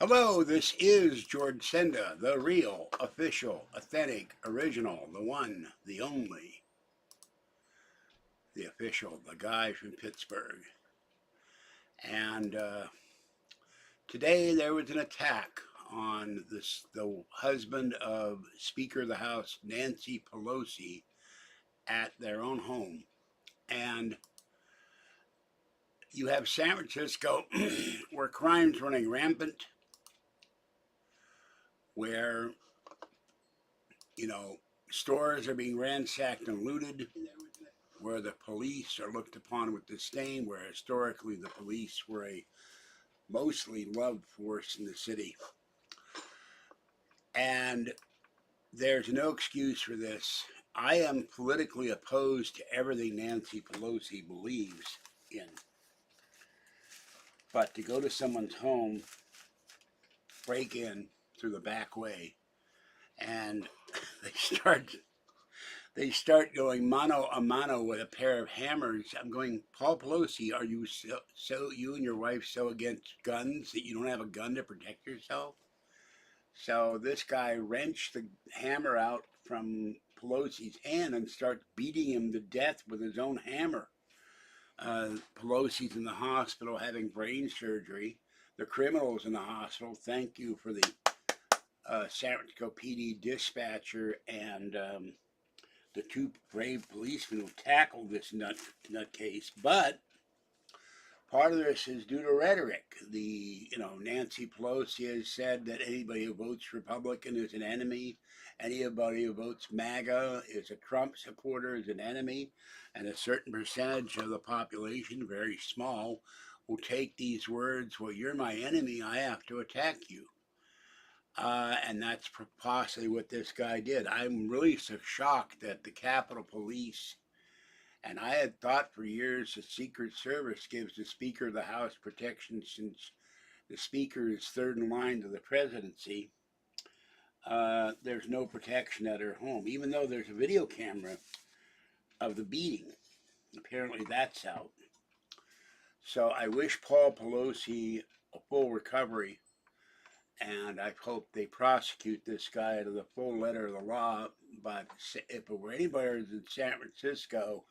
Hello, this is George Senda, the real, official, authentic, original, the one, the only, the official, the guy from Pittsburgh. And today there was an attack on the husband of Speaker of the House, Nancy Pelosi, at their own home. And you have San Francisco where crime's running rampant, where stores are being ransacked and looted, where the police are looked upon with disdain, where historically the police were a mostly loved force in the city. And there's no excuse for this. I am politically opposed to everything Nancy Pelosi believes in. But to go to someone's home, break in through the back way, and they start going mano a mano with a pair of hammers. I'm going, Paul Pelosi, are you you and your wife so against guns that you don't have a gun to protect yourself? So this guy wrenched the hammer out from Pelosi's hand and starts beating him to death with his own hammer. Pelosi's in the hospital having brain surgery. The criminal's in the hospital. Thank you for the San Francisco PD dispatcher and the two brave policemen who tackled this nutcase. But part of this is due to rhetoric. Nancy Pelosi has said that anybody who votes Republican is an enemy. Anybody who votes MAGA is a Trump supporter, is an enemy. And a certain percentage of the population, very small, will take these words, well, you're my enemy, I have to attack you. And that's possibly what this guy did. I'm really so shocked that the Capitol Police, and I had thought for years the Secret Service gives the Speaker of the House protection since the Speaker is third in line to the presidency. There's no protection at her home, even though there's a video camera of the beating. Apparently that's out. So I wish Paul Pelosi a full recovery, and I hope they prosecute this guy to the full letter of the law. But if it were anybody in San Francisco,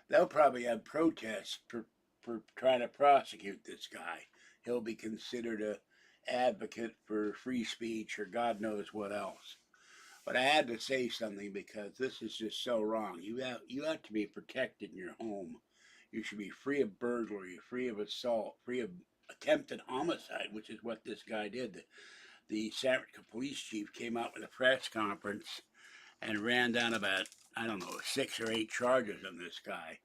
they'll probably have protests for trying to prosecute this guy. He'll be considered an advocate for free speech or God knows what else. But I had to say something because this is just so wrong. You have to be protected in your home. You should be free of burglary, free of assault, free of attempted homicide, which is what this guy did. The San Francisco police chief came out with a press conference and ran down about, 6 or 8 charges on this guy.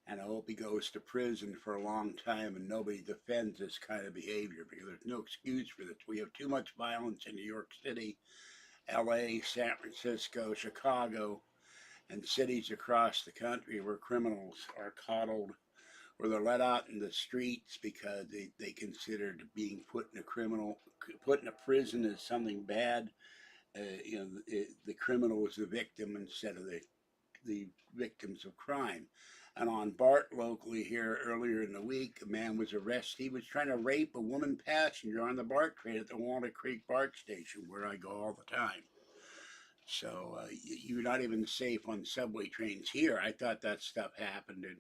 And I hope he goes to prison for a long time and nobody defends this kind of behavior, because there's no excuse for this. We have too much violence in New York City, LA, San Francisco, Chicago, and cities across the country where criminals are coddled, where they're let out in the streets because they considered being put in a prison as something bad. The criminal is the victim instead of the victims of crime. And on BART locally here earlier in the week, a man was arrested. He was trying to rape a woman passenger on the BART train at the Walnut Creek BART station, where I go all the time. So you're not even safe on subway trains here. I thought that stuff happened in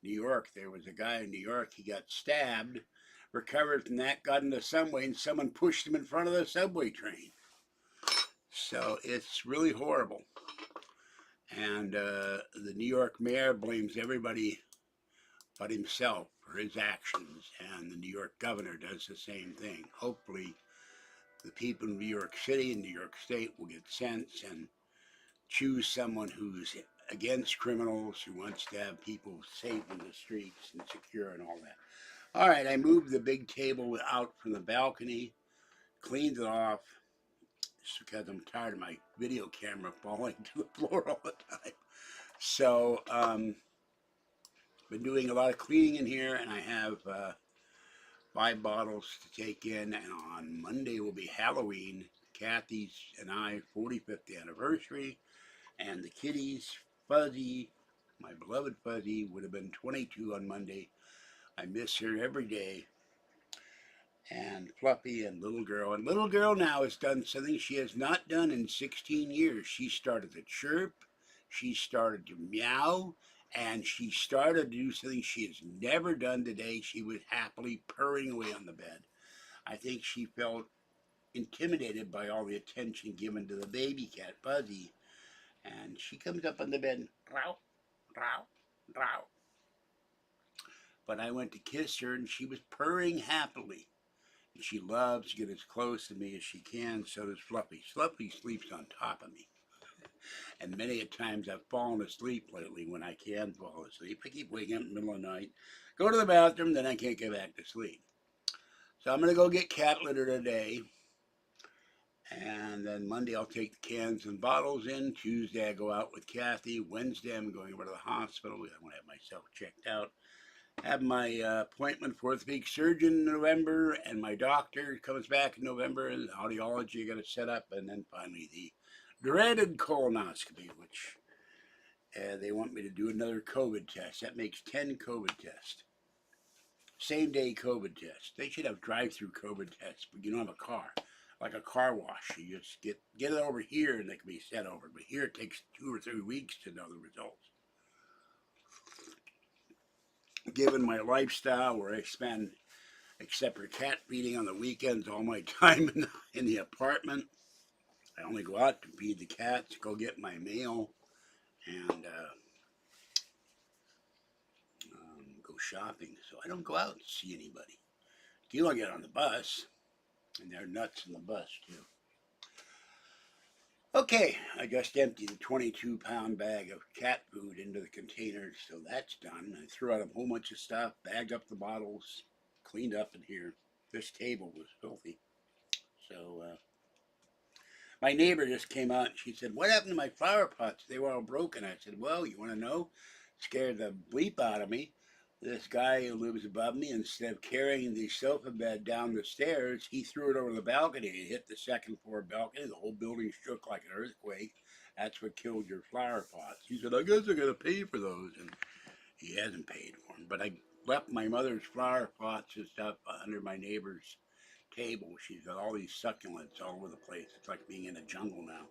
New York. There was a guy in New York, he got stabbed, recovered from that, got in the subway, and someone pushed him in front of the subway train. So it's really horrible. And the New York mayor blames everybody but himself for his actions, and the New York governor does the same thing. Hopefully the people in New York City and New York State will get sense and choose someone who's against criminals, who wants to have people safe in the streets and secure and all that. All right, I moved the big table out from the balcony, cleaned it off, just because I'm tired of my video camera falling to the floor all the time. So, been doing a lot of cleaning in here, and I have 5 bottles to take in, and on Monday will be Halloween. Kathy's and I 45th anniversary, and the kitties, Fuzzy, my beloved Fuzzy, would have been 22 on Monday. I miss her every day. and Fluffy and Little Girl. And Little Girl now has done something she has not done in 16 years. She started to chirp, she started to meow, and she started to do something she has never done today. She was happily purring away on the bed. I think she felt intimidated by all the attention given to the baby cat, Buzzy. And she comes up on the bed and growl, growl, growl. But I went to kiss her and she was purring happily. And she loves to get as close to me as she can, so does Fluffy. Fluffy sleeps on top of me. And many a times I've fallen asleep lately when I can fall asleep. I keep waking up in the middle of the night, go to the bathroom, then I can't get back to sleep. So I'm going to go get cat litter today. And then Monday I'll take the cans and bottles in. Tuesday I go out with Kathy. Wednesday I'm going over to the hospital. I want to have myself checked out. Have my appointment for orthopedic surgeon in November, and my doctor comes back in November, and audiology I got to set up, and then finally the dreaded colonoscopy, which they want me to do another COVID test. That makes 10 COVID tests. Same day COVID tests. They should have drive-through COVID tests, but you don't have a car. Like a car wash. You just get it over here and they can be sent over. But here it takes 2 or 3 weeks to know the results. Given my lifestyle where I spend, except for cat feeding on the weekends, all my time in the apartment, I only go out to feed the cats, go get my mail, and go shopping. So I don't go out and see anybody. You want to get on the bus, and they're nuts in the bus too. Okay, I just emptied a 22-pound bag of cat food into the container, so that's done. I threw out a whole bunch of stuff, bagged up the bottles, cleaned up in here. This table was filthy. So, my neighbor just came out and she said, "What happened to my flower pots? They were all broken." I said, "Well, you want to know?" Scared the bleep out of me. This guy who lives above me, instead of carrying the sofa bed down the stairs, he threw it over the balcony. It hit the second floor balcony. The whole building shook like an earthquake. That's what killed your flower pots. He said, "I guess I got to pay for those." And he hasn't paid for them. But I left my mother's flower pots and stuff under my neighbor's table. She's got all these succulents all over the place. It's like being in a jungle now.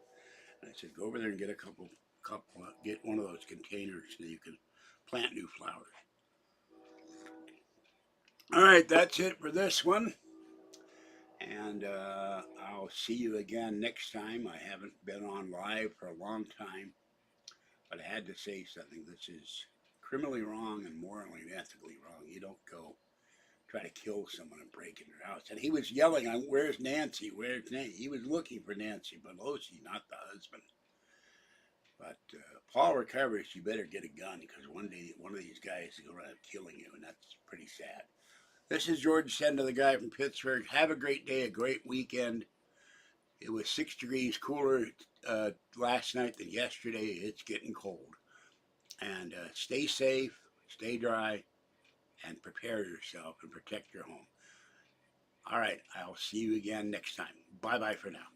And I said, "Go over there and get get one of those containers so you can plant new flowers." All right, that's it for this one. And I'll see you again next time. I haven't been on live for a long time, but I had to say something. This is criminally wrong and morally and ethically wrong. You don't go try to kill someone and break into their house. And he was yelling, "Where's Nancy? Where's Nancy?" He was looking for Nancy Pelosi, not the husband. But Paul recovers, you better get a gun, because one day one of these guys is going to end up killing you, and that's pretty sad. This is George Senda, the guy from Pittsburgh. Have a great day, a great weekend. It was 6 degrees cooler last night than yesterday. It's getting cold. And stay safe, stay dry, and prepare yourself and protect your home. All right, I'll see you again next time. Bye-bye for now.